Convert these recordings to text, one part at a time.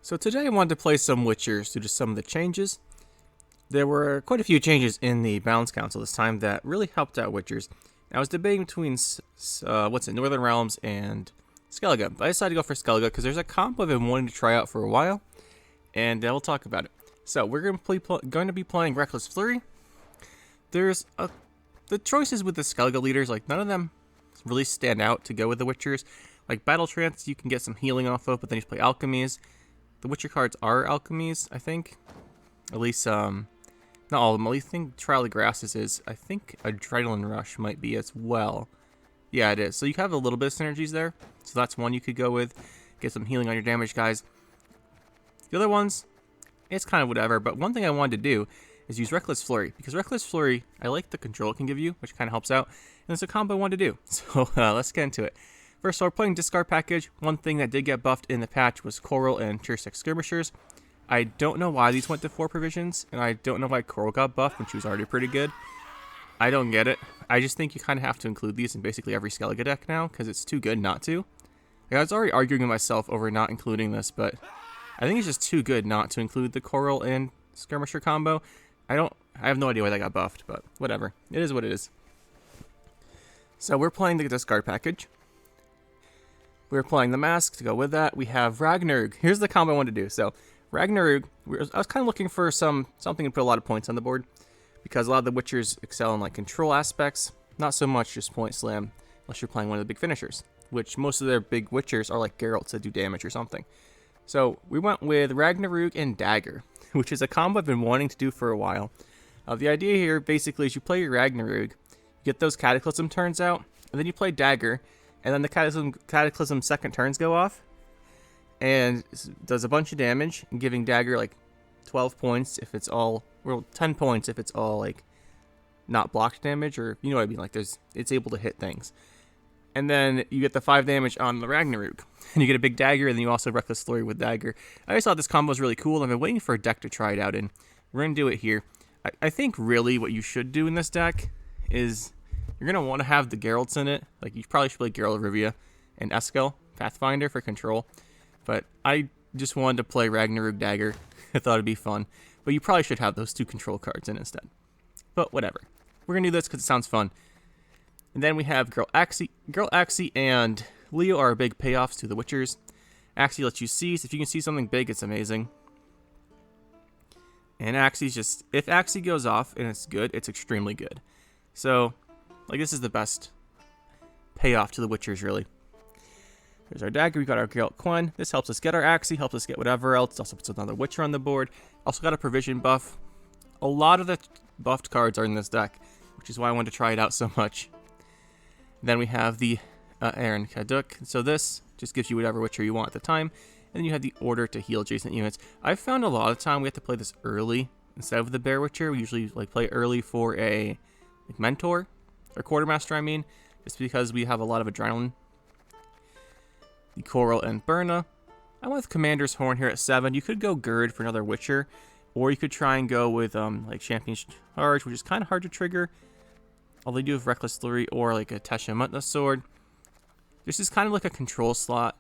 So today I wanted to play some Witchers due to some of the changes. There were quite a few changes in the Balance Council this time that really helped out Witchers. I was debating between Northern Realms and Skellige, but I decided to go for Skellige because there's a comp I've been wanting to try out for a while, and we'll talk about it. So we're going to be playing Reckless Flurry. There's the choices with the Skellige leaders, like none of them really stand out to go with the Witchers. Like Battle Trance, you can get some healing off of, but then you play Alchemies. The Witcher cards are alchemies, I think. At least, not all of them. I think Trial of Grasses is. I think Adrenaline Rush might be as well. Yeah, it is. So you have a little bit of synergies there. So that's one you could go with. Get some healing on your damage, guys. The other ones, it's kind of whatever. But one thing I wanted to do is use Reckless Flurry. Because Reckless Flurry, I like the control it can give you, which kind of helps out. And it's a combo I wanted to do. So let's get into it. First of all, we're playing Discard Package. One thing that did get buffed in the patch was Coral and Tier 6 Skirmishers. I don't know why these went to 4 provisions, and I don't know why Coral got buffed when she was already pretty good. I don't get it. I just think you kind of have to include these in basically every Skellige deck now, because it's too good not to. Like, I was already arguing with myself over not including this, but I think it's just too good not to include the Coral and Skirmisher combo. I have no idea why that got buffed, but whatever. It is what it is. So we're playing the Discard Package. We're playing the Mask to go with that. We have Roog. Here's the combo I wanted to do. So Roog, I was kind of looking for something to put a lot of points on the board, because a lot of the Witchers excel in like control aspects, not so much just point slam, unless you're playing one of the big finishers, which most of their big Witchers are like Geralts that do damage or something. So we went with Roog and Dagger, which is a combo I've been wanting to do for a while. The idea here basically is you play your Roog, you get those Cataclysm turns out, and then you play Dagger, and then the Cataclysm second turns go off, and does a bunch of damage, giving Dagger like 12 points if it's all, well, 10 points if it's all like not blocked damage, or you know what I mean, like it's able to hit things. And then you get the 5 damage on the Roog, and you get a big Dagger, and then you also Reckless Flurry with Dagger. I just thought this combo was really cool. I've been waiting for a deck to try it out in. We're going to do it here. I think really what you should do in this deck is you're going to want to have the Geralts in it. Like, you probably should play Geralt of Rivia and Eskel, Pathfinder, for control. But I just wanted to play Roog Dagger. I thought it'd be fun. But you probably should have those 2 control cards in instead. But whatever. We're going to do this because it sounds fun. And then we have Girl Axie and Leo are big payoffs to the Witchers. Axie lets you seize. If you can see something big, it's amazing. And Axie's just, if Axie goes off and it's good, it's extremely good. So, like, this is the best payoff to the Witchers, really. There's our Dagger. We got our Geralt Quen. This helps us get our Axie, helps us get whatever else. It also puts another Witcher on the board. Also got a Provision buff. A lot of the buffed cards are in this deck, which is why I wanted to try it out so much. Then we have the Aaron Kaduk. So this just gives you whatever Witcher you want at the time. And then you have the order to heal adjacent units. I've found a lot of time we have to play this early instead of the Bear Witcher. We usually like play early for a Mentor, or Quartermaster, I mean, just because we have a lot of adrenaline. The Coral and Berna. I went with Commander's Horn here at 7. You could go Gird for another Witcher, or you could try and go with like Champion's Charge, which is kind of hard to trigger. Although you do have Reckless Flurry or like a Teshemutna Sword. This is kind of like a control slot,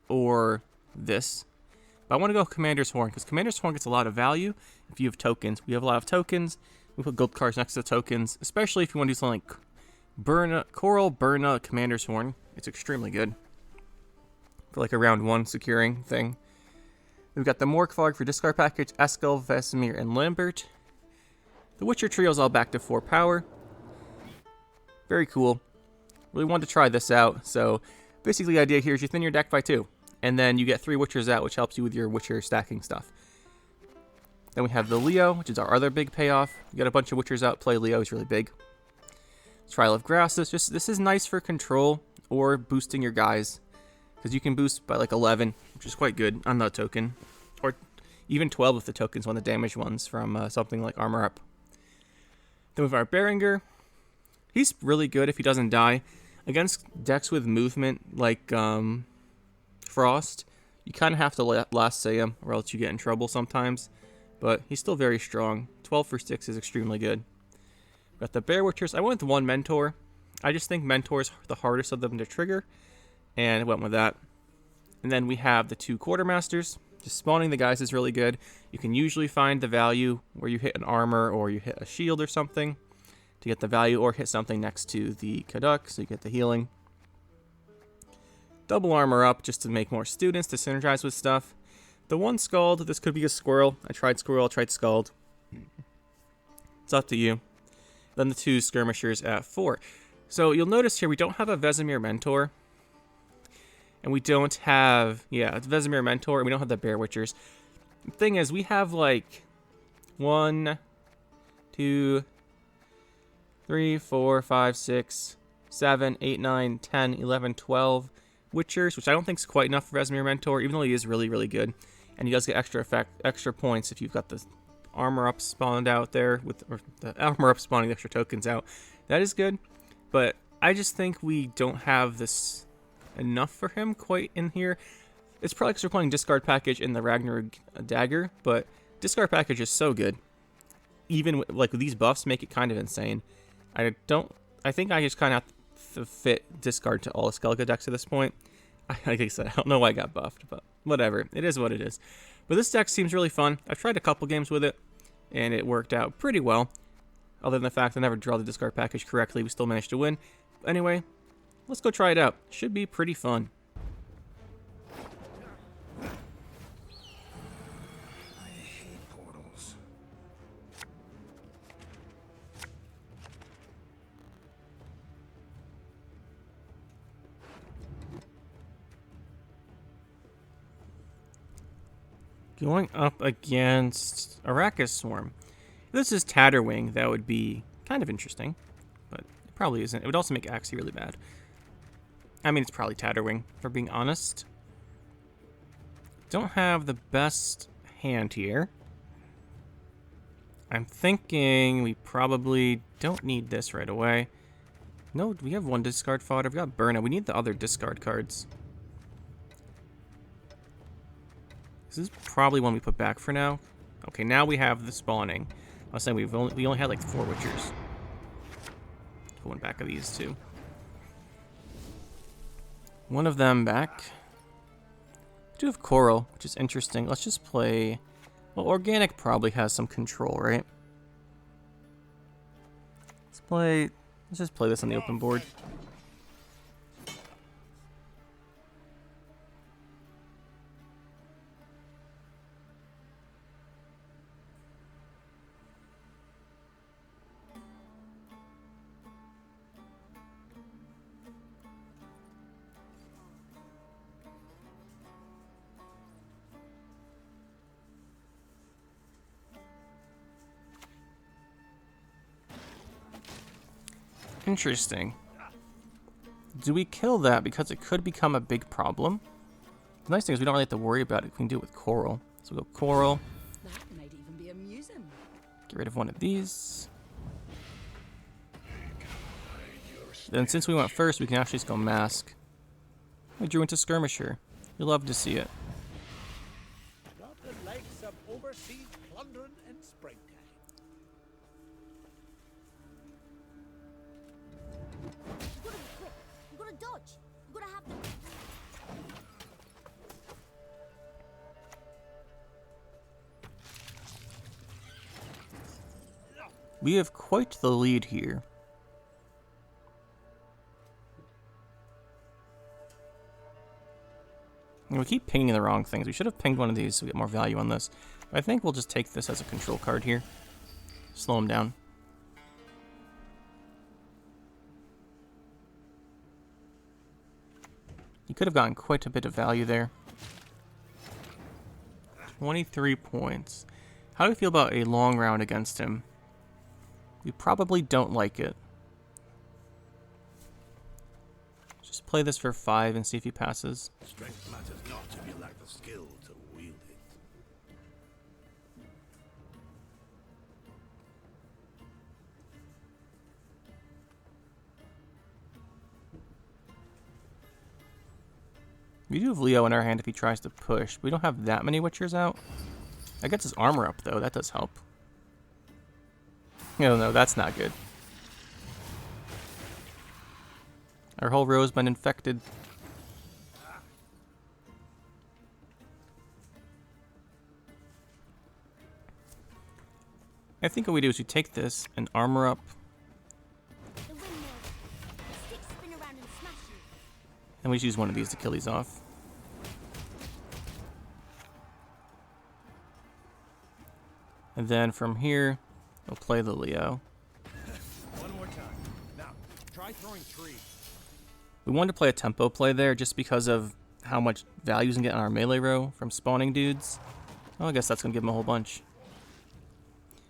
or this. But I want to go Commander's Horn, because Commander's Horn gets a lot of value if you have tokens. We have a lot of tokens. We put gold cards next to the tokens, especially if you want to do something like Berna, Coral, Berna, Commander's Horn. It's extremely good for like a round 1 securing thing. We've got the Morkvarg for Discard Package, Eskel, Vesemir, and Lambert. The Witcher Trio's all back to 4 power. Very cool. Really wanted to try this out. So basically the idea here is you thin your deck by 2. And then you get 3 Witchers out, which helps you with your Witcher stacking stuff. Then we have the Leo, which is our other big payoff. You got a bunch of Witchers out, play Leo, he's really big. Trial of Grasses. This is nice for control or boosting your guys, because you can boost by like 11, which is quite good on the token. Or even 12 if the token's one of the damaged ones from something like Armor Up. Then we have our Berenger. He's really good if he doesn't die. Against decks with movement like Frost, you kind of have to last say him, or else you get in trouble sometimes. But he's still very strong. 12 for 6 is extremely good. Got the Bear Witchers. I went with 1 Mentor. I just think Mentor is the hardest of them to trigger, and I went with that. And then we have the 2 Quartermasters. Just spawning the guys is really good. You can usually find the value where you hit an armor or you hit a shield or something to get the value, or hit something next to the Kaduk so you get the healing. Double armor up just to make more students to synergize with stuff. The one Scald, this could be a Squirrel. I tried Squirrel, I tried Scald. It's up to you. Then the 2 Skirmishers at 4. So you'll notice here we don't have a Vesemir Mentor. And we don't have, it's Vesemir Mentor, and we don't have the Bear Witchers. The thing is, we have like 1, 2, 3, 4, 5, 6, 7, 8, 9, 10, 11, 12 Witchers, which I don't think is quite enough for Vesemir Mentor, even though he is really, really good. And he does get extra points if you've got the armor up spawned out there, or the armor up spawning the extra tokens out. That is good, but I just think we don't have this enough for him quite in here. It's probably because we're playing discard package in the Ragnarok dagger, but discard package is so good. Even with these buffs make it kind of insane. I think I just kind of have to fit discard to all the Skellige decks at this point. Like I said, I don't know why I got buffed, but whatever. It is what it is. But this deck seems really fun. I've tried a couple games with it, and it worked out pretty well. Other than the fact I never draw the discard package correctly, we still managed to win. But anyway, let's go try it out. Should be pretty fun. I hate portals. Going up against Arachas Swarm. If this is Tatterwing, that would be kind of interesting, but it probably isn't. It would also make Axie really bad. I mean, it's probably Tatterwing, for being honest. Don't have the best hand here. I'm thinking we probably don't need this right away. No, we have 1 discard fodder. We've got Burnout. We need the other discard cards. This is probably one we put back for now. Okay, now we have the spawning. I was saying we only had like 4 Witchers. Put one back of these 2. One of them back. We do have Coral, which is interesting. Let's just play. Well, Organic probably has some control, right? Let's just play this on the open board. Interesting. Do we kill that because it could become a big problem? The nice thing is we don't really have to worry about it. We can do it with Coral. So we'll go Coral. That might even be amusing. Get rid of one of these. Then since we went first, we can actually just go Mask. We drew into Skirmisher. You'll love to see it. Not the likes of overseas plundering in springtime. You gotta be quick. You gotta dodge. You gotta have the. We have quite the lead here. And we keep pinging the wrong things. We should have pinged one of these so we get more value on this. But I think we'll just take this as a control card here. Slow him down. He could have gotten quite a bit of value there. 23 points. How do we feel about a long round against him? We probably don't like it. Just play this for 5 and see if he passes. Strength matters not if you lack the skill to wield it. We do have Leo in our hand if he tries to push. We don't have that many Witchers out. That gets his armor up, though. That does help. No, that's not good. Our whole row's been infected. I think what we do is we take this and armor up, The windmill. The sticks spin around and smash you. and we just use one of these to kill these off. And then from here, we'll play the Leo. One more time. Now, try throwing tree. We wanted to play a tempo play there just because of how much value we can get on our melee row from spawning dudes. Oh, I guess that's going to give them a whole bunch.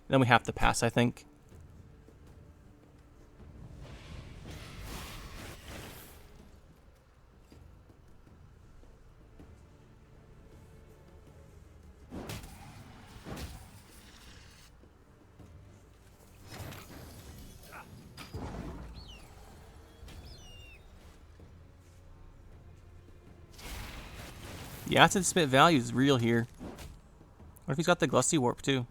Then we have to pass, I think. The acid spit value is real here. What if he's got the Glusty Warp too?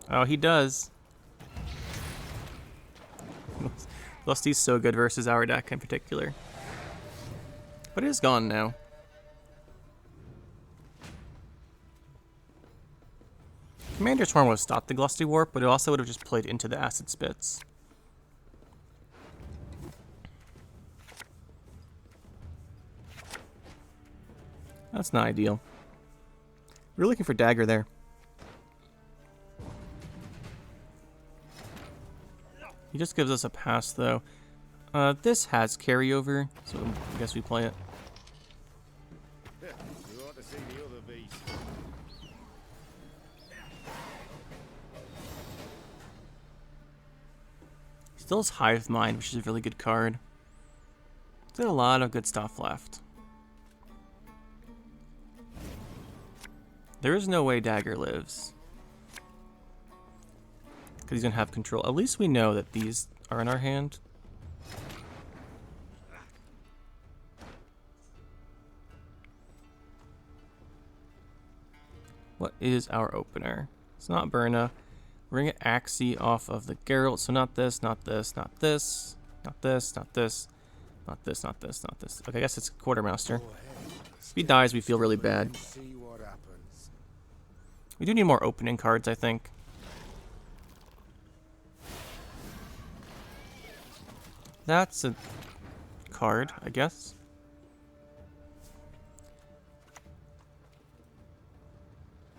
Oh, he does. Glusty's so good versus our deck in particular. But it is gone now. Commander's Horn would have stopped the Glusty Warp, but it also would have just played into the acid spits. That's not ideal. We're looking for dagger there. He just gives us a pass though. This has carryover, so I guess we play it. You ought to see the other beast. Still has Hive Mind, which is a really good card. There's a lot of good stuff left. There is no way Dagger lives. Because he's going to have control. At least we know that these are in our hand. What is our opener? It's not Burna. We're going to get Axie off of the Geralt. So not this, not this, not this, not this, not this, not this, not this, not this. Okay, I guess it's Quartermaster. If he dies, we feel really bad. See what happens. We do need more opening cards, I think. That's a card, I guess.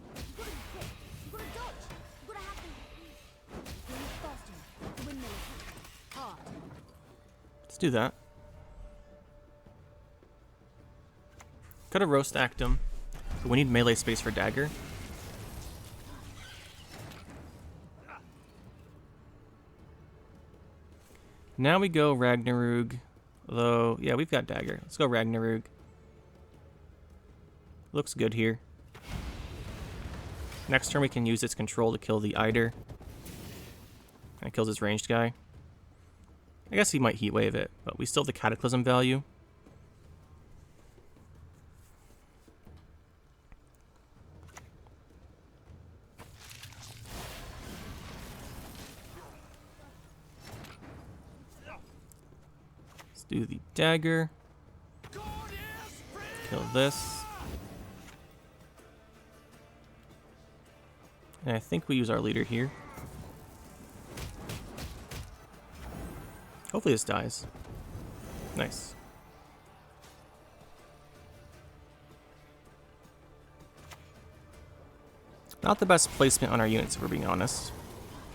You gotta be quick. You gotta dodge. You gotta have to. You're not fast enough. The windmill is hitting hard. Let's do that. Could have roast act him, but we need melee space for dagger. Now we go Ragnarug. Although, yeah, we've got dagger. Let's go Ragnarug. Looks good here. Next turn we can use its control to kill the Eider. And it kills his ranged guy. I guess he might heat wave it, but we still have the Cataclysm value. Let's do the dagger. Kill this. And I think we use our leader here. Hopefully this dies. Nice. Not the best placement on our units, if we're being honest,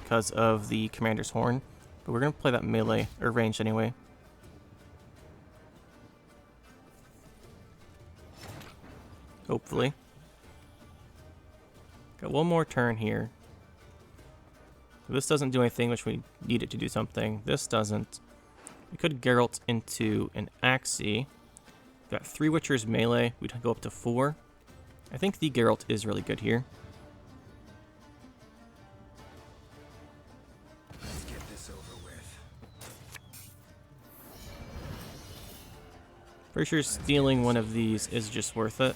because of the Commander's Horn. But we're going to play that melee, or range anyway. Hopefully. Got one more turn here. This doesn't do anything, which we need it to do something. This doesn't. We could Geralt into an Axie. Got 3 Witchers melee. We'd go up to 4. I think the Geralt is really good here. Let's get this over with. Pretty sure stealing one of these is just worth it.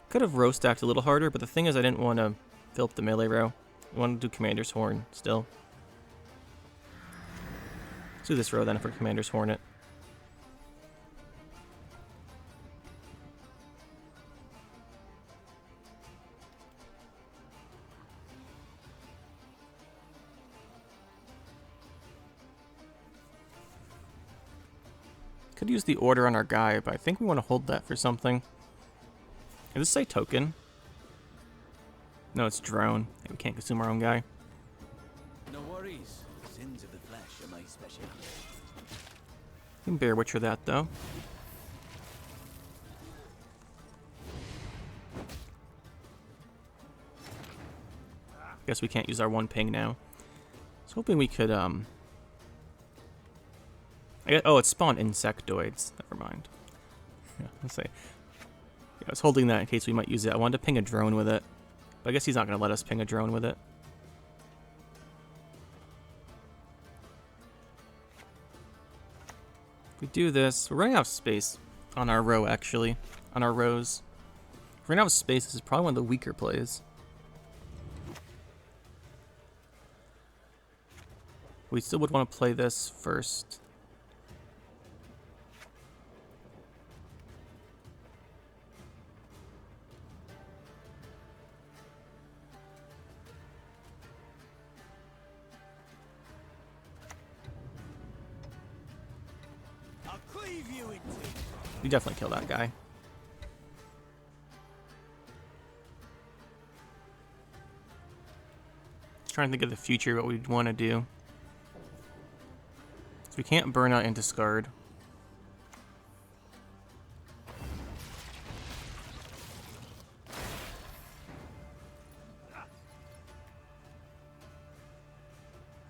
Could have roast stacked a little harder, but the thing is I didn't want to fill up the melee row. I wanted to do Commander's Horn still. Let's do this row then for Commander's Horn it. Could use the order on our guy, but I think we want to hold that for something. Does this say token? No, it's drone. We can't consume our own guy. No worries. Sins of the flesh are my specialty. We can Bear Witcher that, though. Guess we can't use our 1 ping now. I was hoping we could, oh, it spawned insectoids. Never mind. Yeah, let's say. Yeah, I was holding that in case we might use it. I wanted to ping a drone with it. But I guess he's not going to let us ping a drone with it. If we do this, we're running out of space on our row, actually. On our rows. If we're running out of space, this is probably one of the weaker plays. We still would want to play this first. I'll cleave you in two. We definitely kill that guy. Just trying to think of the future, what we'd want to do. So we can't burn out and discard.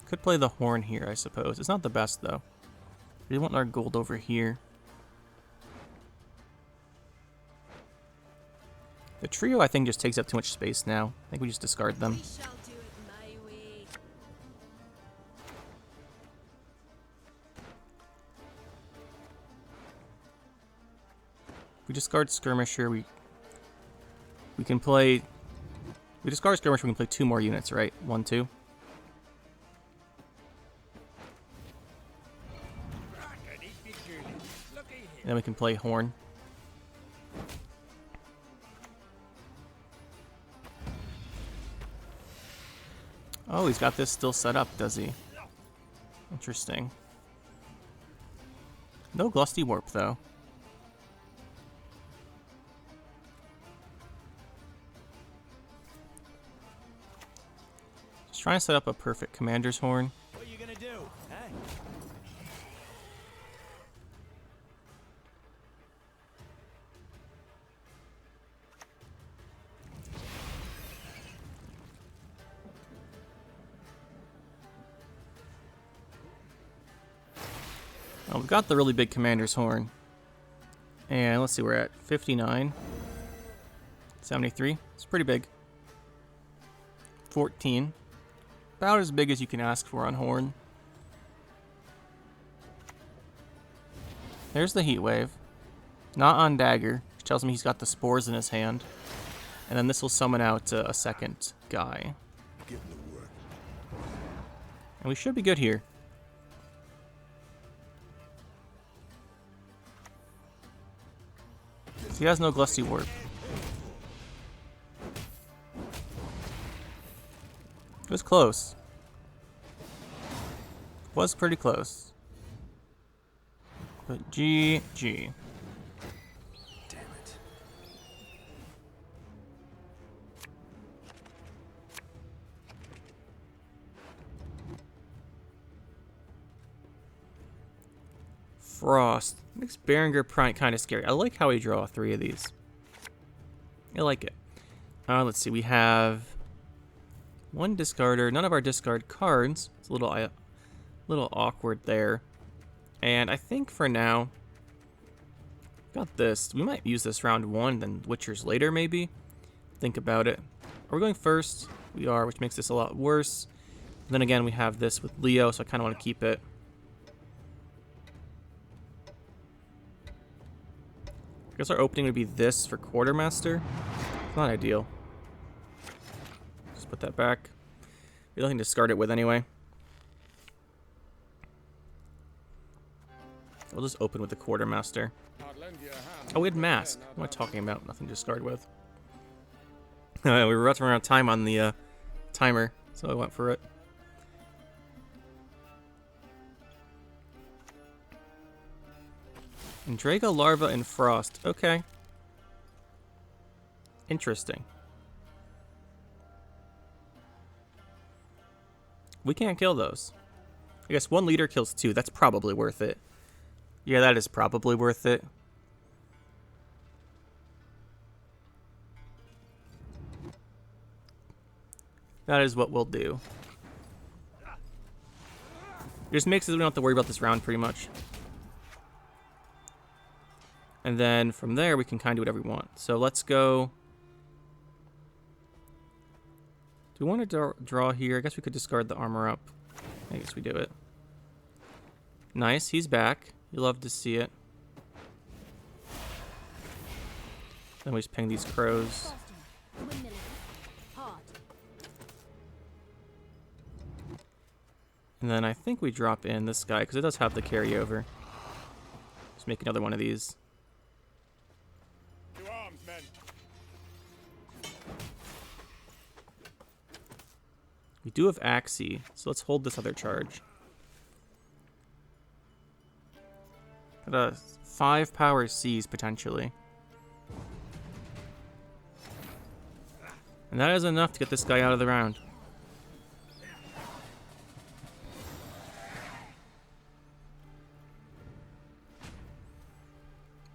Could play the horn here, I suppose. It's not the best, though. We want our gold over here. The trio, I think, just takes up too much space now. I think we just discard them. We shall do it my way. We discard Skirmisher, we can play... We discard Skirmisher, we can play 2 more units, right? 1, 2. And then we can play Horn. Oh, he's got this still set up, does he? Interesting. No Glusty Warp, though. Just trying to set up a perfect Commander's Horn. What are you gonna do? Huh? Oh, we've got the really big Commander's Horn. And let's see, we're at 59. 73. It's pretty big. 14. About as big as you can ask for on Horn. There's the Heat Wave. Not on Dagger, which tells me he's got the spores in his hand. And then this will summon out a second guy. Getting to work. And we should be good here. He has no Glusty Warp. It was close. Was pretty close. But GG. Damn it. Frost. Makes Berenger kind of scary. I like how we draw 3 of these. I like it. Let's see. We have 1 discarder. None of our discard cards. It's a little awkward there. And I think for now, got this. We might use this round 1, then Witchers later maybe. Think about it. Are we going first? We are, which makes this a lot worse. Then again, we have this with Leo, so I kind of want to keep it. I guess our opening would be this for Quartermaster. It's not ideal. Just put that back. We don't need to discard it with anyway. We'll just open with the Quartermaster. Oh, we had Mask. What am I talking about? Nothing to discard with. We were about to run out of time on the timer, so I went for it. And Drago, Larva, and Frost. Okay. Interesting. We can't kill those. I guess 1 leader kills 2. That's probably worth it. Yeah, that is probably worth it. That is what we'll do. It just makes it so we don't have to worry about this round pretty much. And then from there, we can kind of do whatever we want. So let's go. Do we want to draw here? I guess we could discard the armor up. I guess we do it. Nice, he's back. You love to see it. Then we just ping these crows. And then I think we drop in this guy, because it does have the carryover. Just make another one of these. To arms, men. We do have Axie, so let's hold this other charge. Got a 5 power C's potentially. And that is enough to get this guy out of the round.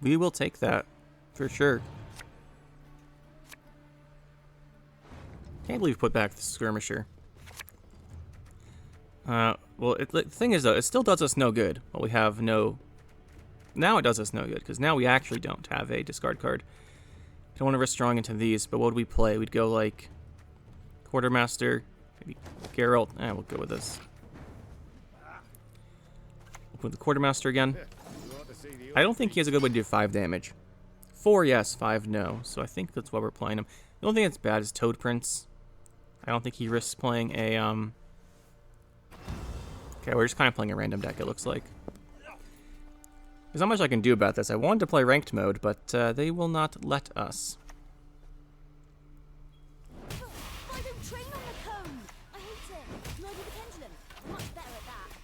We will take that, for sure. Can't believe we put back the skirmisher. Well, the thing is, though, it still does us no good. Well, we have no... Now it does us no good, because now we actually don't have a discard card. I don't want to risk drawing into these, but what would we play? We'd go, like, Quartermaster, maybe Geralt. We'll go with this. We'll put the Quartermaster again. I don't think he has a good way to do 5 damage. 4, yes. 5, no. So I think that's why we're playing him. The only thing that's bad is Toad Prince. I don't think he risks playing a, Okay, we're just kind of playing a random deck, it looks like. There's not much I can do about this. I wanted to play ranked mode, but they will not let us. I don't train on the cone. I hate it. Nor do the pendulum. Much better at that.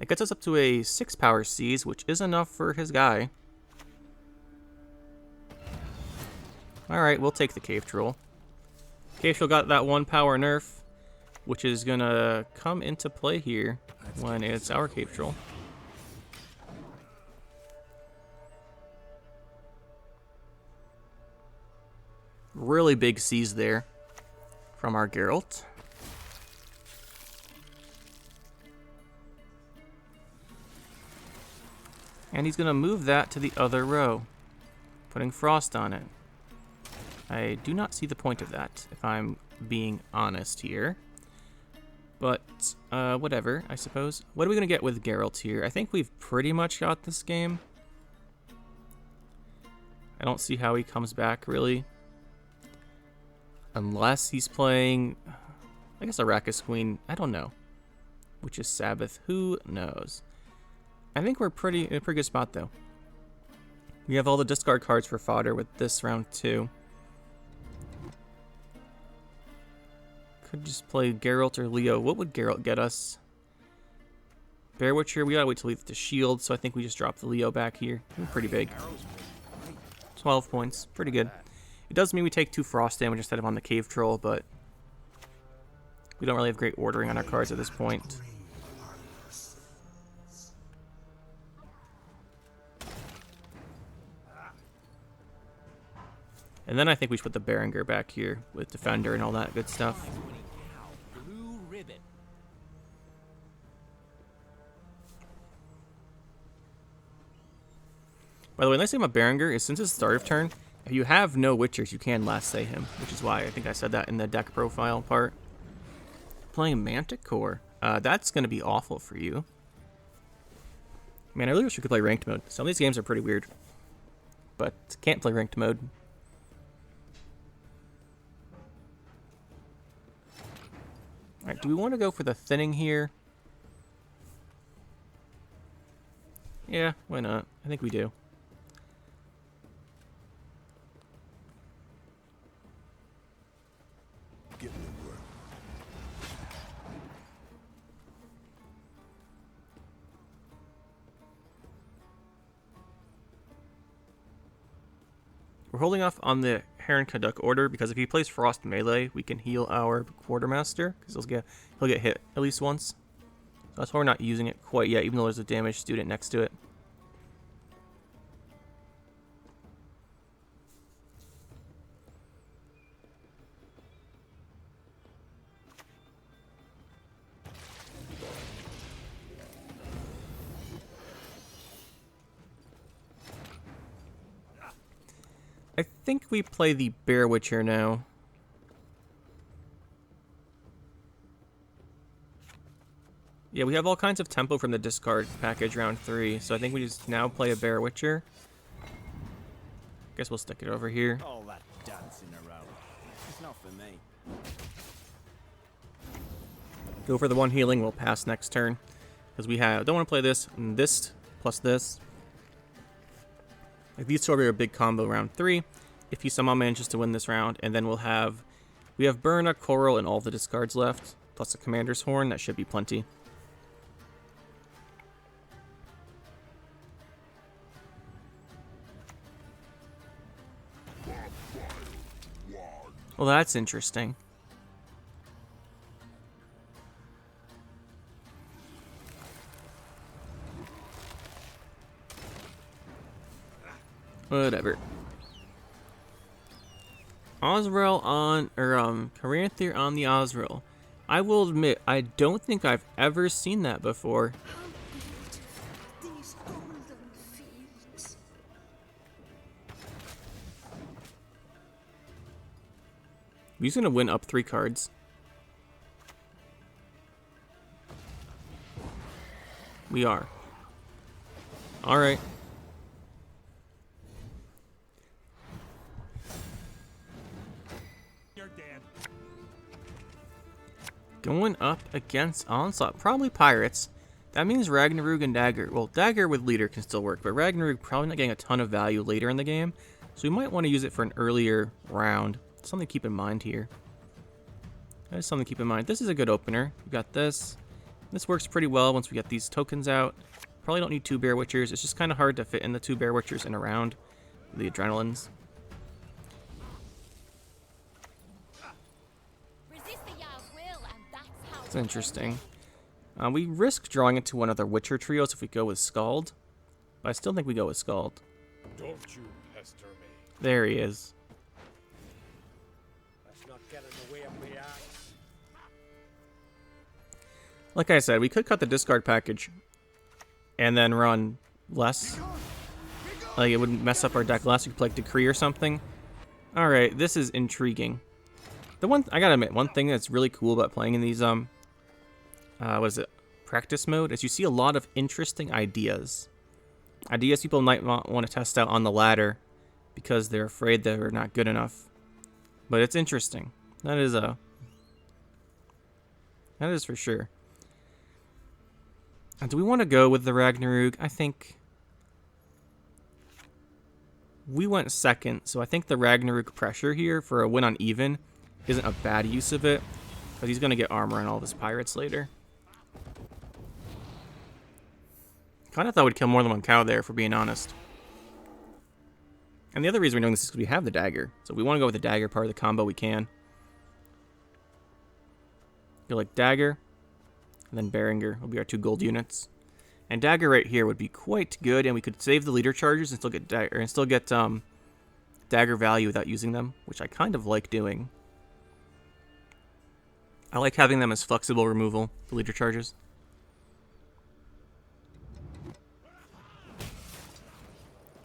It gets us up to a 6 power C's, which is enough for his guy. Alright, we'll take the Cave Troll. Cave Troll got that 1 power nerf, which is gonna come into play here when it's our Cave Troll. Really big C's there from our Geralt. And he's gonna move that to the other row, putting Frost on it. I do not see the point of that, if I'm being honest here. But, whatever, I suppose. What are we going to get with Geralt here? I think we've pretty much got this game. I don't see how he comes back, really. Unless he's playing, I guess, Arachas Queen. I don't know. Which is Sabbath. Who knows? I think we're in a pretty good spot, though. We have all the discard cards for fodder with this round, too. Could just play Geralt or Leo. What would Geralt get us? Bear Witcher, we gotta wait till we get the shield, so I think we just drop the Leo back here. Pretty big. 12 points. Pretty good. It does mean we take 2 frost damage instead of on the Cave Troll, but we don't really have great ordering on our cards at this point. And then I think we should put the Berengar back here with Defender and all that good stuff. Blue ribbon. By the way, the nice thing about Berengar is since it's start of turn, if you have no Witchers, you can last say him, which is why I think I said that in the deck profile part. Playing Manticore. That's going to be awful for you. Man, I really wish we could play ranked mode. Some of these games are pretty weird. But can't play ranked mode. Alright, do we want to go for the thinning here? Yeah, why not? I think we do. Get me work. We're holding off on the Heron Caduck order because if he plays Frost melee, we can heal our Quartermaster because he'll get hit at least once. So that's why we're not using it quite yet, even though there's a damaged student next to it. I think we play the Bear Witcher now. Yeah, we have all kinds of tempo from the discard package round 3, so I think we just now play a Bear Witcher. Guess we'll stick it over here. All that dancing around. It's not for me. Go for the 1 healing, we'll pass next turn. Because we don't want to play this, and this, plus this. Like these two are a big combo round 3. If he somehow manages to win this round, and then we have Burna, Coral, and all the discards left, plus a Commander's Horn, that should be plenty. Well, that's interesting. Whatever. Osrel on, Caranthir on the Osrel. I will admit, I don't think I've ever seen that before. These golden fields. He's gonna win up 3 cards. We are. Alright. You're dead. Going up against Onslaught. Probably Pirates. That means Ragnarok and Dagger. Well, Dagger with Leader can still work, but Ragnarok probably not getting a ton of value later in the game. So we might want to use it for an earlier round. Something to keep in mind here. That is something to keep in mind. This is a good opener. We got this. This works pretty well once we get these tokens out. Probably don't need 2 Bear Witchers. It's just kind of hard to fit in the 2 Bear Witchers in a round. The Adrenalines. Resist the Yaw's will, and that's how It's interesting. We risk drawing into one of the Witcher trios if we go with Scald. But I still think we go with Scald. Don't you pester me. There he is. Let's not get in the way of the axe. Like I said, we could cut the discard package and then run less. Like, it would mess up our deck less. We could play like Decree or something. Alright, this is intriguing. I gotta admit, one thing that's really cool about playing in these, practice mode, is you see a lot of interesting ideas. Ideas people might want to test out on the ladder because they're afraid they're not good enough. But it's interesting. That is for sure. Do we want to go with the Ragnarok? I think we went second, so I think the Ragnarok pressure here for a win on even isn't a bad use of it, because he's going to get armor on all of his pirates later. Kind of thought we'd kill more than 1 cow there, for being honest. And the other reason we're doing this is because we have the dagger, so if we want to go with the dagger part of the combo, we can. Go like dagger. And then Beringer will be our 2 gold units. And Dagger right here would be quite good, and we could save the leader charges and still get Dagger value without using them, which I kind of like doing. I like having them as flexible removal, the leader charges.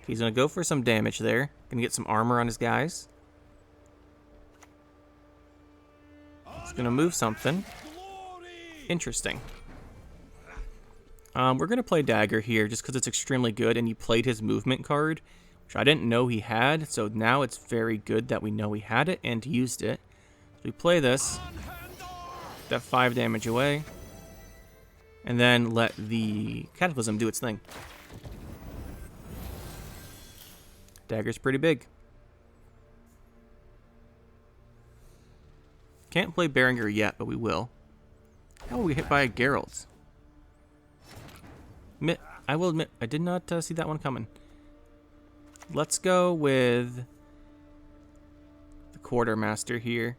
He's gonna go for some damage there. Gonna get some armor on his guys. He's gonna move something. Interesting. We're going to play Dagger here just because it's extremely good, and he played his movement card, which I didn't know he had, so now it's very good that we know he had it and used it. So we play this, that 5 damage away, and then let the Cataclysm do its thing. Dagger's pretty big. Can't play Beringer yet, but we will. How will we hit by a Geralt? I will admit, I did not see that one coming. Let's go with Quartermaster here.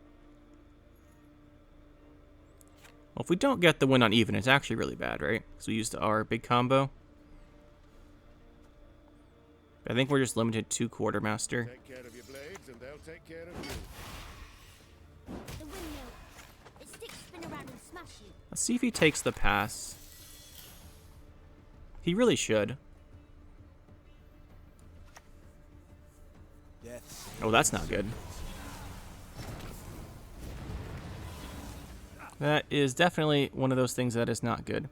Well, if we don't get the win on even, it's actually really bad, right? Because we used our big combo. I think we're just limited to Quartermaster. Take care of your blades, and they'll take care of you. The windmill. Its sticks spin around and smash you. Let's see if he takes the pass. He really should. Oh, that's not good. That is definitely one of those things that is not good.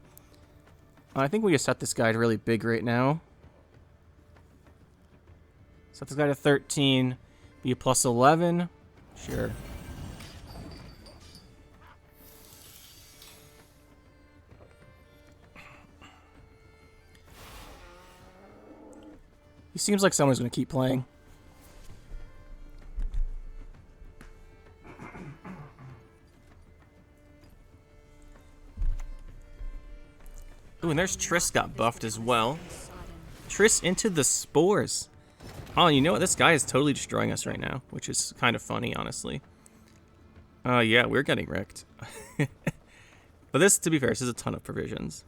I think we just set this guy to really big right now. Set this guy to 13. Be a plus 11. Sure. He seems like someone's going to keep playing. Ooh, and there's Triss got buffed as well. Triss into the spores. Oh, you know what? This guy is totally destroying us right now, which is kind of funny, honestly. Yeah, we're getting wrecked. But this, to be fair, this is a ton of provisions.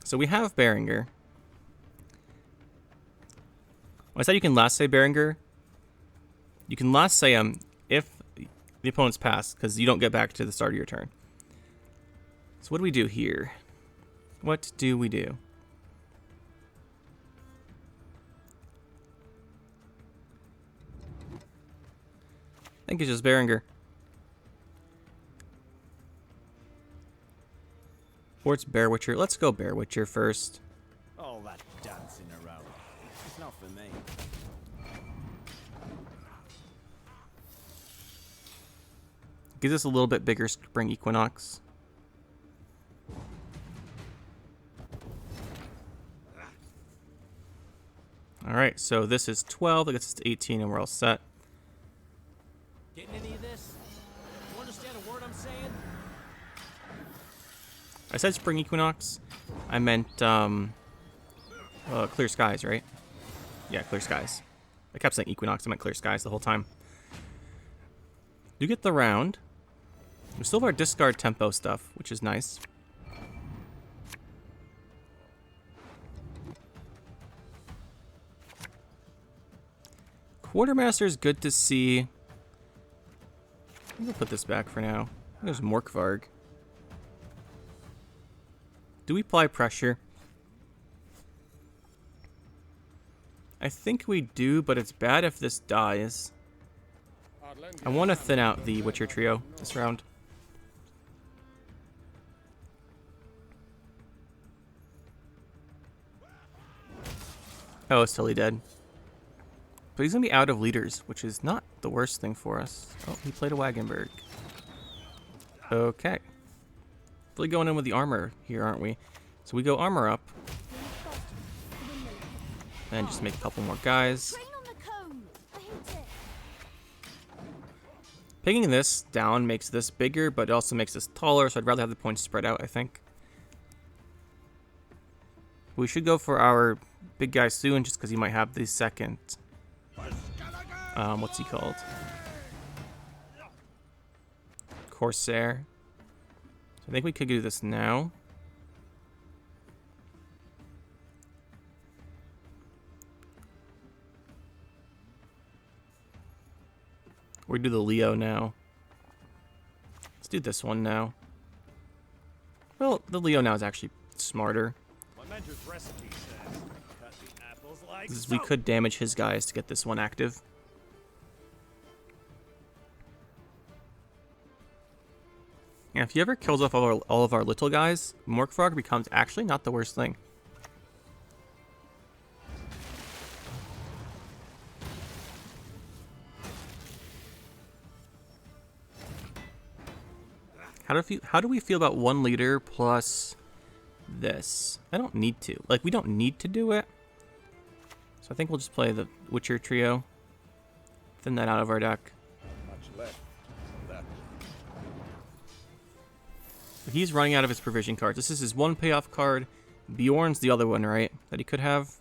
So we have Berenger. I said you can last say Berenger. You can last say him if the opponent's pass, because you don't get back to the start of your turn. So what do we do here? What do we do? I think it's just Berenger. Or it's Bear Witcher. Let's go Bear Witcher first. All that dancing around. It's not for me. Gives us a little bit bigger Spring Equinox. Alright, so this is 12. That gets us to 18 and we're all set. Getting any of this? You understand a word I'm saying? I said Spring Equinox. I meant Clear Skies, right? Yeah, Clear Skies. I kept saying Equinox. I meant Clear Skies the whole time. You get the round. We still have our discard tempo stuff, which is nice. Quartermaster is good to see. I'm gonna put this back for now. There's Morkvarg. Do we apply pressure? I think we do, but it's bad if this dies. I want to thin out the Witcher trio this round. Oh, it's totally dead. But he's going to be out of leaders, which is not the worst thing for us. Oh, he played a Wagenberg. Okay. Really going in with the armor here, aren't we? So we go armor up. And just make a couple more guys. Train on the cone. I hate it. Picking this down makes this bigger, but it also makes this taller, so I'd rather have the points spread out, I think. We should go for our big guy soon, just because he might have the second... what's he called? Corsair. So I think we could do this now. We do the Leo now. Let's do this one now. Well, the Leo now is actually smarter. My mentor's recipe says, cut the apples like Because we so. could damage his guys to get this one active. And if he ever kills off all of our little guys, Morkvarg becomes actually not the worst thing. How do we feel about one leader plus this? I don't need to. Like, we don't need to do it. So I think we'll just play the Witcher trio. Thin that out of our deck. Much left. That He's running out of his provision cards. This is his one payoff card. Bjorn's the other one, right? That he could have.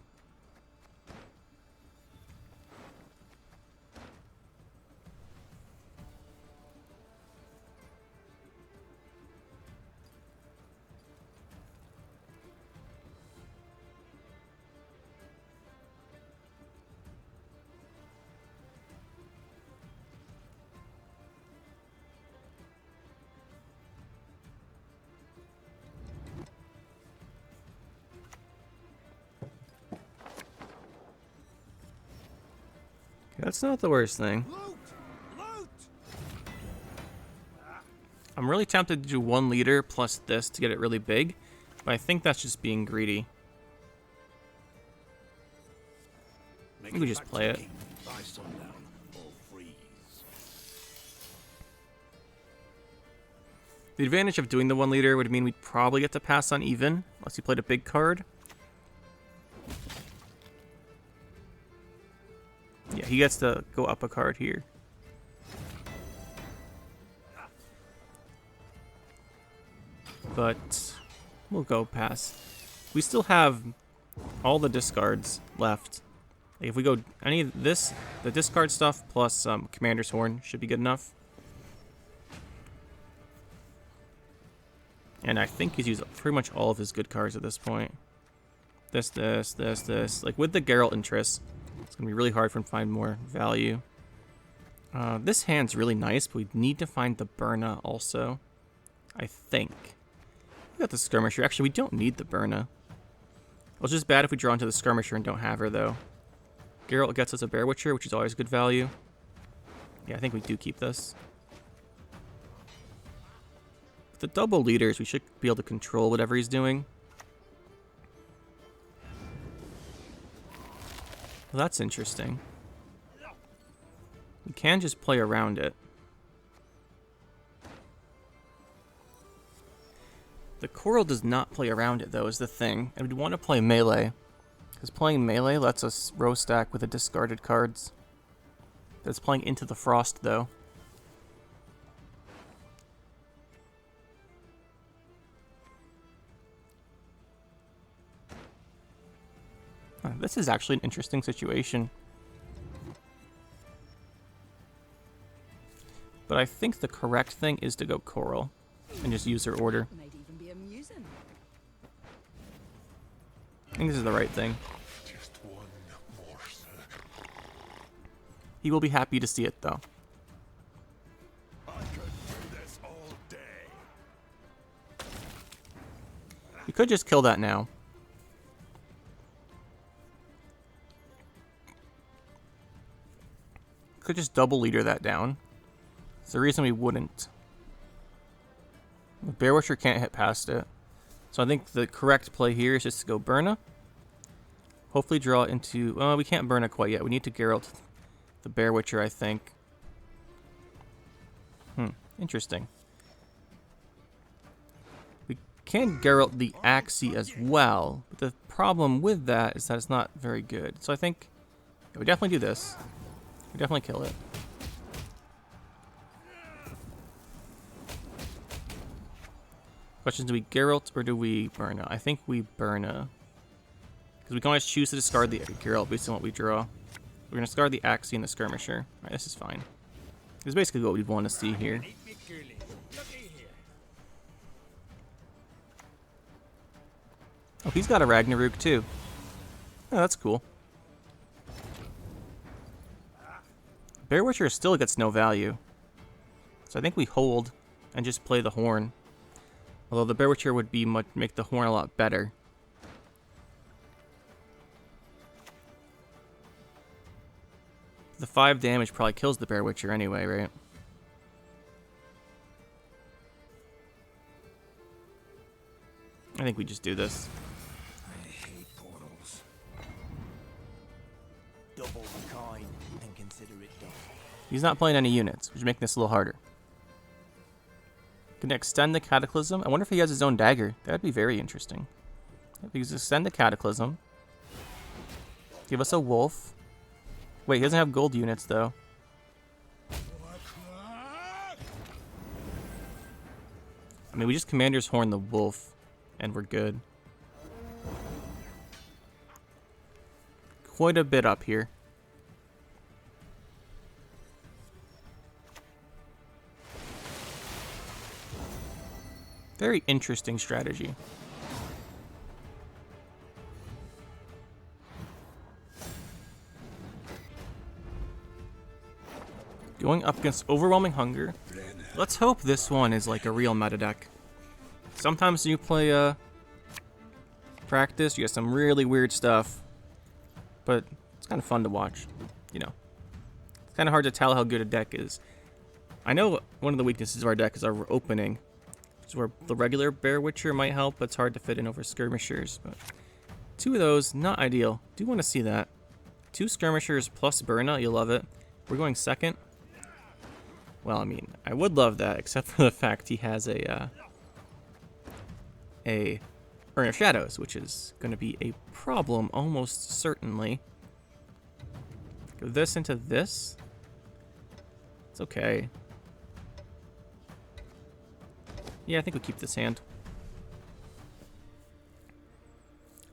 That's not the worst thing. Loot! Loot! I'm really tempted to do 1 leader plus this to get it really big, but I think that's just being greedy. Make We just back play to it. King by sundown or freeze. The advantage of doing the 1 leader would mean we'd probably get to pass on even, unless he played a big card. Yeah, he gets to go up a card here. But we'll go pass. We still have all the discards left. Like if we go any of this, the discard stuff plus Commander's Horn should be good enough. And I think he's used pretty much all of his good cards at this point. This. Like with the Geralt interest, it's going to be really hard for him to find more value. This hand's really nice, but we need to find the Burna also. I think. We got the Skirmisher. Actually, we don't need the Burna. It's just bad if we draw into the Skirmisher and don't have her, though. Geralt gets us a Bear Witcher, which is always good value. Yeah, I think we do keep this. With the double leaders, we should be able to control whatever he's doing. Well, that's interesting. We can just play around it. The Coral does not play around it, though, is the thing. And we'd want to play melee. Because playing melee lets us row stack with the discarded cards. That's playing into the Frost, though. This is actually an interesting situation. But I think the correct thing is to go Coral and just use her order. Might even be amusing. I think this is the right thing. Just one more, sir. He will be happy to see it, though. I could do this all day. We could just kill that now. Could just double leader that down. It's the reason we wouldn't. The Bear Witcher can't hit past it. So I think the correct play here is just to go Burna. Hopefully draw into... Well, we can't Burna quite yet. We need to Geralt the Bear Witcher, I think. Interesting. We can Geralt the Axii as well. But the problem with that is that it's not very good. So I think... Yeah, we definitely do this. We definitely kill it. Question, do we Geralt or do we Burna? I think we Burna. Because we can always choose to discard the Geralt based on what we draw. We're going to discard the Axii and the Skirmisher. Alright, this is fine. This is basically what we'd want to see here. Oh, he's got a Ragnarok too. Oh, that's cool. Bear Witcher still gets no value. So I think we hold and just play the Horn. Although the Bear Witcher would be make the Horn a lot better. The 5 damage probably kills the Bear Witcher anyway, right? I think we just do this. I hate portals. Double the coin and consider it done. He's not playing any units, which is making this a little harder. Can extend the Cataclysm. I wonder if he has his own dagger. That'd be very interesting. If he can extend the Cataclysm. Give us a wolf. Wait, he doesn't have gold units, though. I mean, we just Commander's Horn the wolf, and we're good. Quite a bit up here. Very interesting strategy. Going up against Overwhelming Hunger. Let's hope this one is like a real meta deck. Sometimes you play practice, you get some really weird stuff. But it's kind of fun to watch, you know. kind of hard to tell how good a deck is. I know one of the weaknesses of our deck is our opening. So where the regular Bear Witcher might help, but it's hard to fit in over skirmishers. But 2 of those, not ideal. Do want to see that. 2 skirmishers plus Burna, you'll love it. We're going second. Well, I mean, I would love that, except for the fact he has a Urn of Shadows, which is going to be a problem almost certainly. Go this into this. It's okay. Yeah, I think we keep this hand.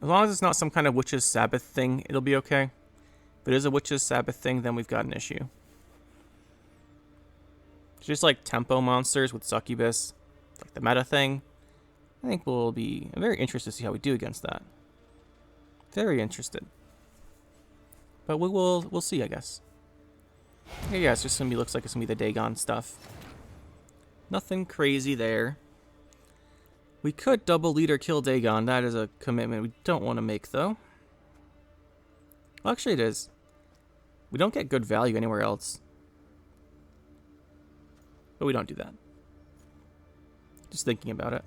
As long as it's not some kind of Witch's Sabbath thing, it'll be okay. If it is a Witch's Sabbath thing, then we've got an issue. It's just like tempo monsters with Succubus, like the meta thing. I think I'm very interested to see how we do against that. Very interested. But we'll see, I guess. Yeah, it's just looks like it's gonna be the Dagon stuff. Nothing crazy there. We could double leader kill Dagon. That is a commitment we don't want to make, though. Well, actually, it is. We don't get good value anywhere else. But we don't do that. Just thinking about it.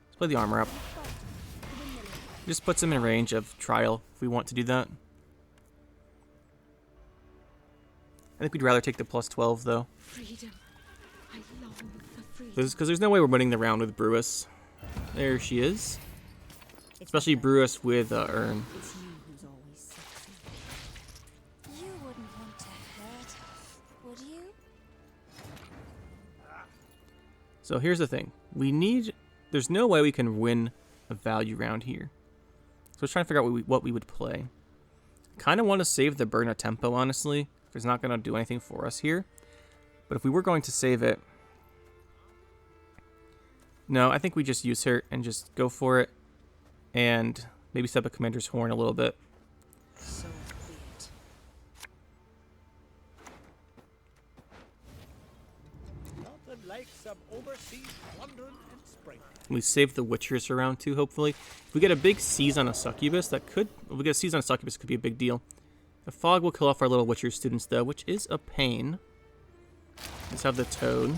Let's play the armor up. Just puts him in range of trial if we want to do that. I think we'd rather take the plus 12, though. Freedom. I long for freedom. Because there's no way we're winning the round with Brewis. There she is. Especially Brewis with Urn. It's you who's always sexy. You wouldn't want to hurt us, would you? So here's the thing. There's no way we can win a value round here. So let's try to figure out what we would play. Kind of want to save the Burna tempo, honestly. It's not going to do anything for us here. But if we were going to save it... No, I think we just use her and just go for it. And maybe step a Commander's Horn a little bit. So be it. Nothing like some overseas plundering and spring. We save the Witchers around too, hopefully. If we get a big seize on a Succubus, if we get a seize on a Succubus, it could be a big deal. The Fog will kill off our little Witcher students, though, which is a pain. Let's have the Toad.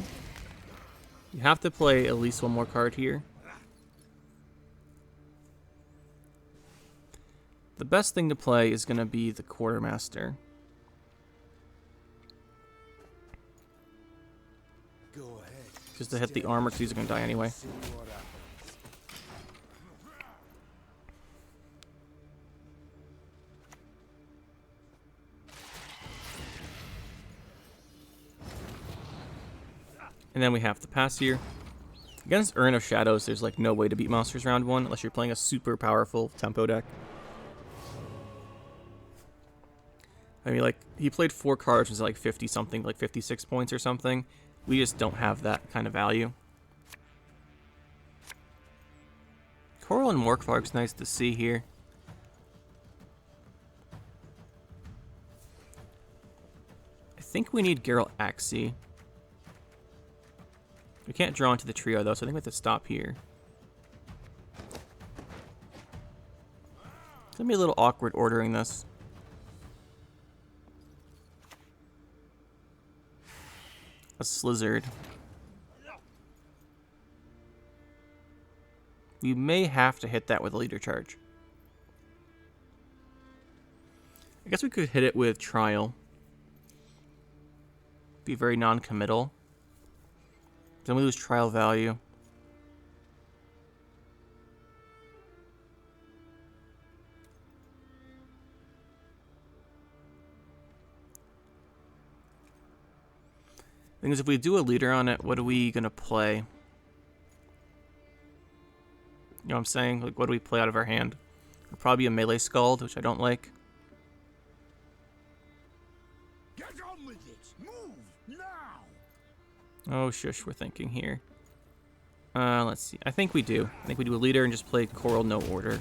You have to play at least one more card here. The best thing to play is going to be the Quartermaster. Go ahead. Just to hit the armor, because these are going to die anyway. See what happens. And then we have to pass here. Against Urn of Shadows, there's like no way to beat monsters round 1 unless you're playing a super powerful tempo deck. I mean, like, he played 4 cards, was like 50 something, like 56 points or something. We just don't have that kind of value. Coral and Morkvark's nice to see here. I think we need Geralt Axie. We can't draw into the trio, though, so I think we have to stop here. It's going to be a little awkward ordering this. A Slizzard. We may have to hit that with a leader charge. I guess we could hit it with Trial. Be very non-committal. Then we lose trial value. Thing is, if we do a leader on it, what are we gonna play? You know what I'm saying? Like, what do we play out of our hand? It'll probably be a melee Scald, which I don't like. Get on with it. Move now. Oh, shush, we're thinking here. Let's see. I think we do. I think we do a leader and just play Coral no order.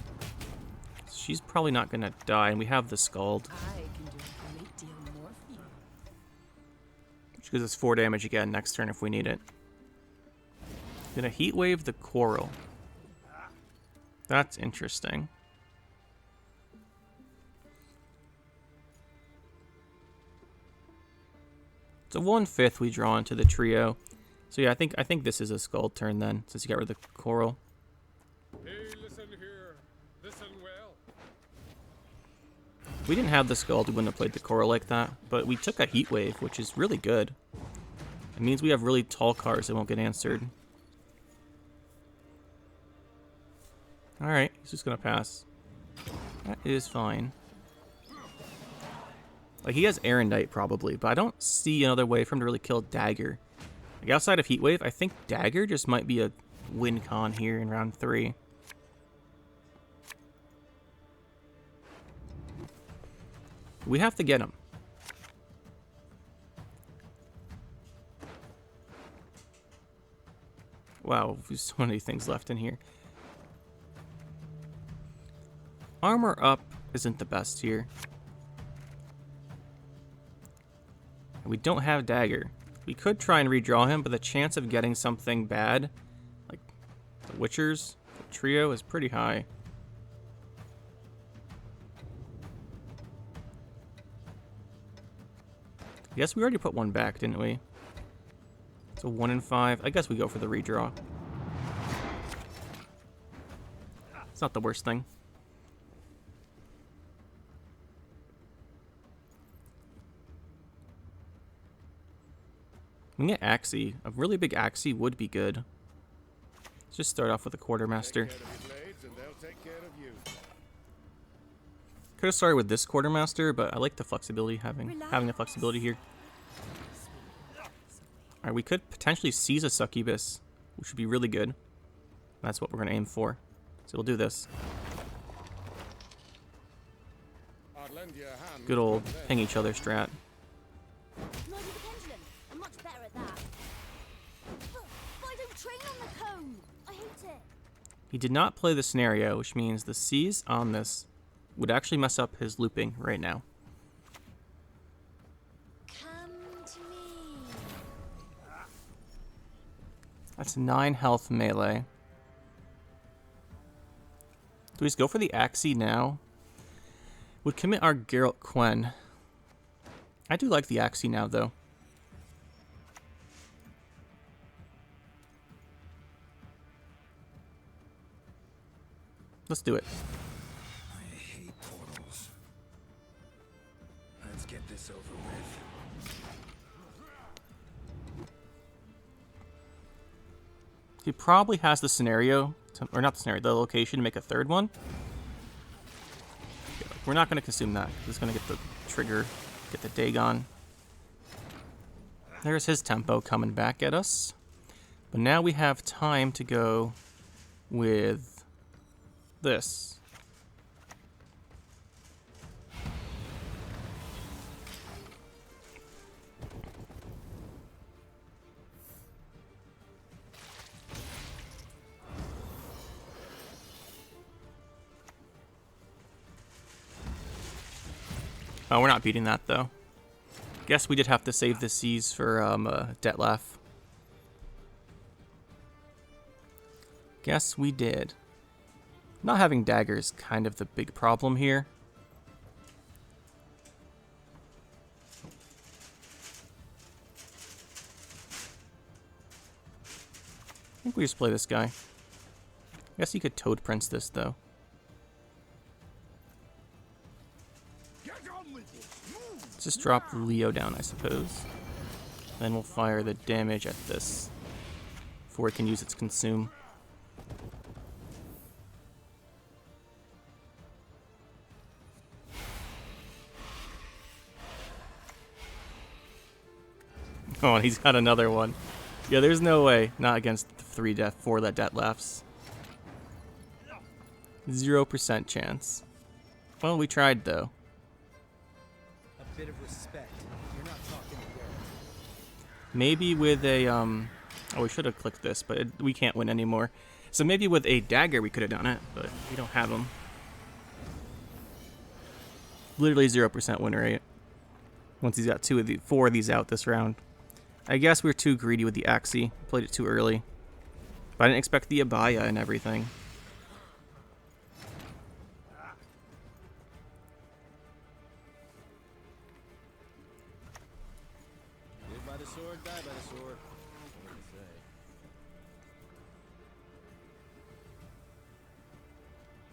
She's probably not going to die, and we have the Scald. I can do a great deal more for you. Which gives us 4 damage again next turn if we need it. Gonna Heat Wave the Coral. That's interesting. So 1/5 we draw into the trio. So yeah, I think this is a skull turn then, since you got rid of the coral. Hey, listen here. Listen well. If we didn't have the skull, we wouldn't have played the coral like that. But we took a heat wave, which is really good. It means we have really tall cards that won't get answered. Alright, he's just gonna pass. That is fine. Like, he has Erendite probably, but I don't see another way for him to really kill Dagger. Like, outside of Heatwave, I think Dagger just might be a win con here in round 3. We have to get him. Wow, there's so many things left in here. Armor up isn't the best here. We don't have Dagger. We could try and redraw him, but the chance of getting something bad, like the Witchers, the trio, is pretty high. I guess we already put one back, didn't we? So 1 in 5. I guess we go for the redraw. It's not the worst thing. We can get Axie. A really big Axie would be good. Let's just start off with a Quartermaster. Take care of your blades and they'll take care of you. Could have started with this Quartermaster, but I like the flexibility, having the flexibility here. Alright, we could potentially seize a Succubus, which would be really good. That's what we're going to aim for. So we'll do this. I'll lend you a hand. Good old ping each other strat. Load with the pendulum. I'm much better at that. But I don't train on the cone. I hate it. He did not play the scenario, which means the seize on this would actually mess up his looping right now. Come to me. That's 9 health melee. Do we just go for the Axie now? Would commit our Geralt Quen. I do like the Axie now, though. Let's do it. I hate portals. Let's get this over with. He probably has the scenario, or not the scenario, the location to make a third one. We're not going to consume that. We're just going to get the trigger, get the Dagon. There's his tempo coming back at us. But now we have time to go with this. Oh, we're not beating that, though. Guess we did have to save the Seas for Detlef. Guess we did. Not having daggers kind of the big problem here. I think we just play this guy. Guess you could Toad Prince this, though. Let's just drop Leo down, I suppose. Then we'll fire the damage at this before it can use its consume. Oh, and he's got another one. Yeah, there's no way. Not against the 4 that Detlefs. 0% chance. Well, we tried, though. A bit of respect. You're not talking to girls. Maybe with a, Oh, we should have clicked this, but we can't win anymore. So maybe with a dagger we could have done it, but we don't have them. Literally 0% win rate. Once he's got 4 of these out this round. I guess we were too greedy with the Axie. Played it too early. But I didn't expect the Abaya and everything.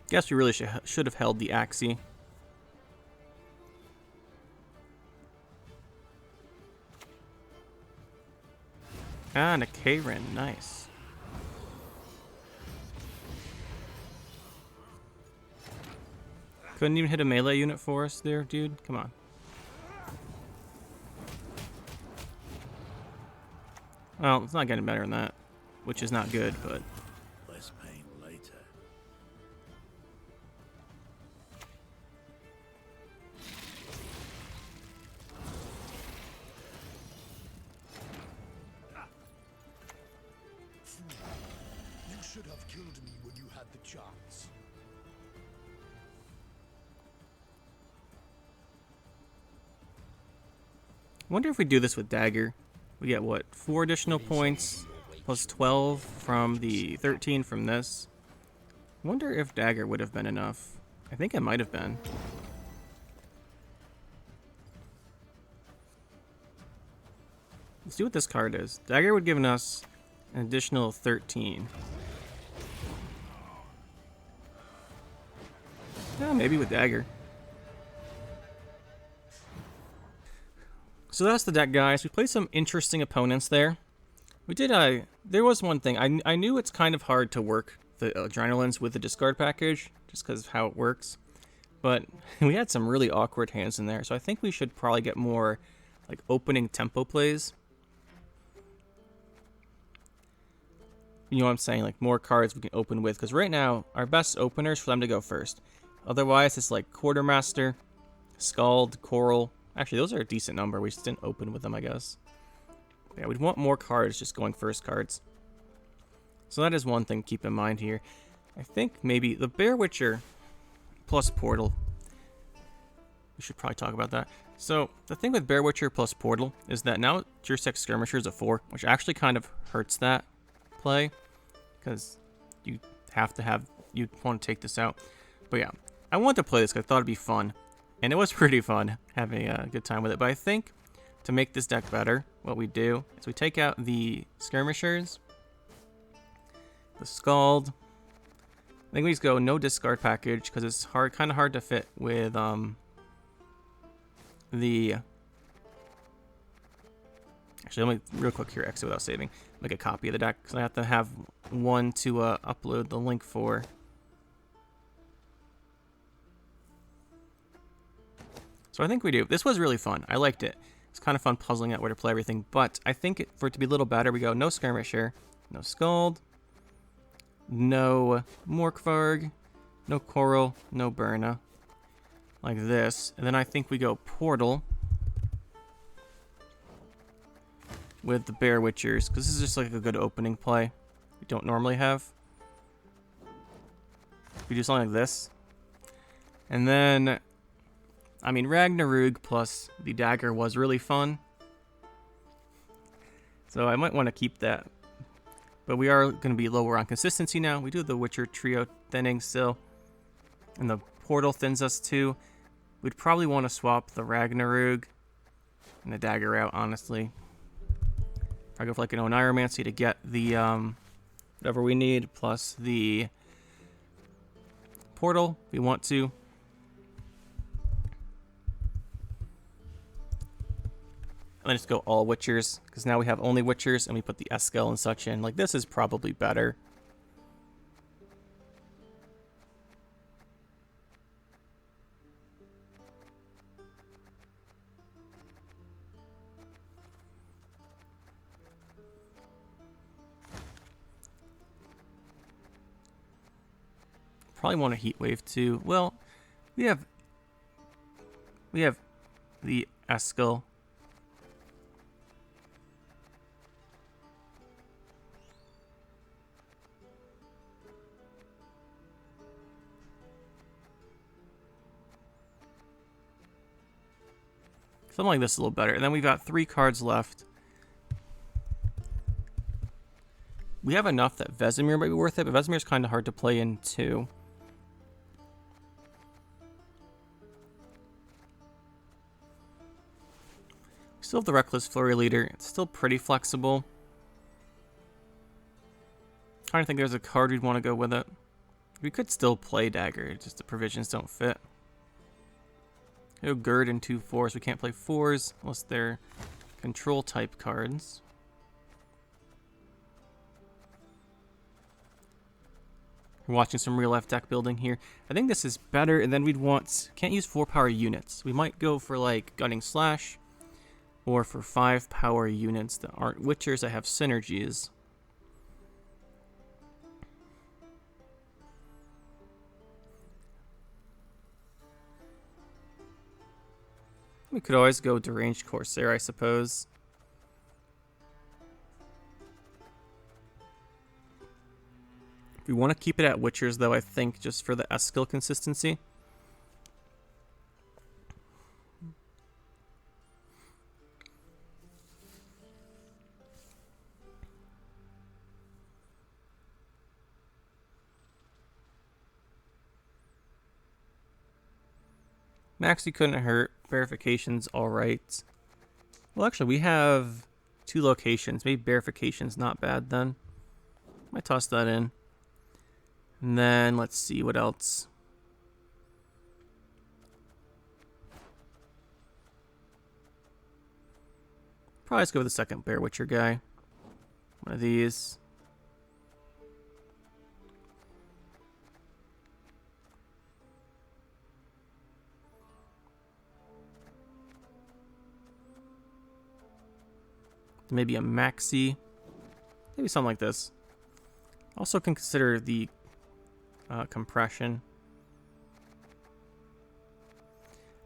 Guess we really should have held the Axie. Ah, and a K-Ren, nice. Couldn't even hit a melee unit for us there, dude. Come on. Well, it's not getting better than that, which is not good, but... Less pain later. You should have killed me when you had the chance. I wonder if we do this with Dagger. We get, what, 4 additional points, plus 12 from the 13 from this. I wonder if Dagger would have been enough. I think it might have been. Let's see what this card is. Dagger would have given us an additional 13. Yeah, maybe with Dagger. So that's the deck, guys. We played some interesting opponents there. We did, there was one thing. I knew it's kind of hard to work the Adrenalines with the discard package, just because of how it works. But we had some really awkward hands in there, so I think we should probably get more, like, opening tempo plays. You know what I'm saying? Like, more cards we can open with, because right now, our best openers for them to go first. Otherwise, it's like Quartermaster, Scald, Coral. Actually, those are a decent number. We just didn't open with them, I guess. Yeah, we'd want more cards just going first cards. So that is one thing to keep in mind here. I think maybe the Bear Witcher plus Portal. We should probably talk about that. So the thing with Bear Witcher plus Portal is that now Jursec Skirmisher is a 4, which actually kind of hurts that play. Because you have to have, you want to take this out. But yeah, I wanted to play this because I thought it'd be fun. And it was pretty fun having a good time with it. But I think to make this deck better, what we do is we take out the Skirmishers, the Scald. I think we just go no discard package because it's kind of hard to fit with the. Actually, let me real quick here exit without saving. Make a copy of the deck because I have to have one to upload the link for. So I think we do. This was really fun. I liked it. It's kind of fun puzzling out where to play everything. But I think for it to be a little better, we go no Skirmisher, no Scald, no Morkvarg, no Coral, no Burna. Like this. And then I think we go Portal with the Bear Witchers. Because this is just like a good opening play. We don't normally have. We do something like this. And then... I mean, Roog plus the Dagger was really fun. So I might want to keep that. But we are going to be lower on consistency now. We do the Witcher trio thinning still. And the Portal thins us too. We'd probably want to swap the Roog and the Dagger out, honestly. I go for like an Oniromancy to get the whatever we need, plus the Portal if we want to. And then just go all Witchers, because now we have only Witchers, and we put the Eskel and such in. Like, this is probably better. Probably want a Heat Wave too. Well, we have the Eskel. Something like this is a little better. And then we've got 3 cards left. We have enough that Vesemir might be worth it, but Vesemir's kind of hard to play in too. We still have the Reckless Flurry Leader. It's still pretty flexible. Trying to think there's a card we'd want to go with it. We could still play dagger, just the provisions don't fit. No gird and 2 4s. We can't play 4s unless they're control type cards. We're watching some real life deck building here. I think this is better, and then we'd want... Can't use 4 power units. We might go for like Gunning Slash, or for 5 power units that aren't Witchers that have synergies. We could always go Deranged Corsair, I suppose. We want to keep it at Witchers, though, I think, just for the S-skill consistency. Maxi couldn't hurt. Verification's alright. Well, actually, we have 2 locations. Maybe Verification's not bad, then. Might toss that in. And then, let's see, what else? Probably let's go with the second Bear Witcher guy. One of these. Maybe a Maxi. Maybe something like this. Also can consider the compression.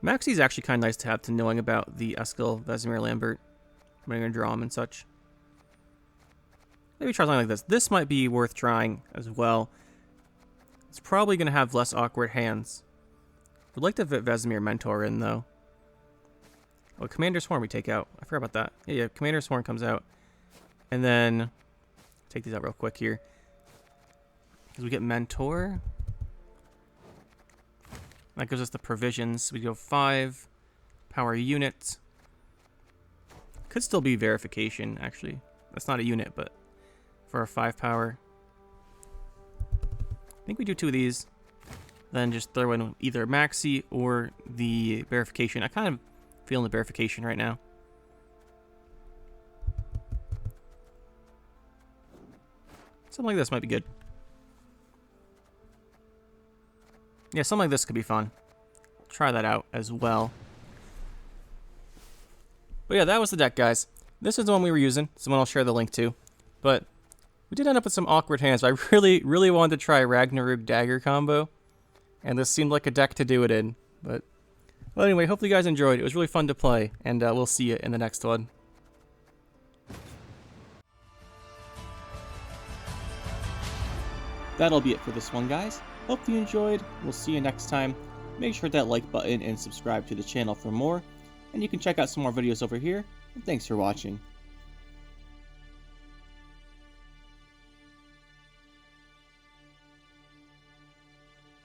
Maxi is actually kind of nice to have to knowing about the Eskil, Vesemir, Lambert. When you're going to draw them and such. Maybe try something like this. This might be worth trying as well. It's probably going to have less awkward hands. Would like to fit Vesemir Mentor in, though. Oh, Commander's Horn we take out. I forgot about that. Yeah, Commander's Horn comes out. And then... Take these out real quick here. Because we get Mentor. That gives us the provisions. We go 5 power units. Could still be Verification, actually. That's not a unit, but for a 5 power. I think we do 2 of these. Then just throw in either Maxi or the Verification. I kind of feeling the Verification right now. Something like this might be good. Yeah, something like this could be fun. Try that out as well. But yeah, that was the deck, guys. This is the one we were using. It's the one I'll share the link to. But we did end up with some awkward hands. I really wanted to try Ragnarok Dagger combo. And this seemed like a deck to do it in. But well, anyway, hopefully you guys enjoyed. It was really fun to play. And we'll see you in the next one. That'll be it for this one, guys. Hope you enjoyed. We'll see you next time. Make sure to hit that like button and subscribe to the channel for more. And you can check out some more videos over here. And thanks for watching.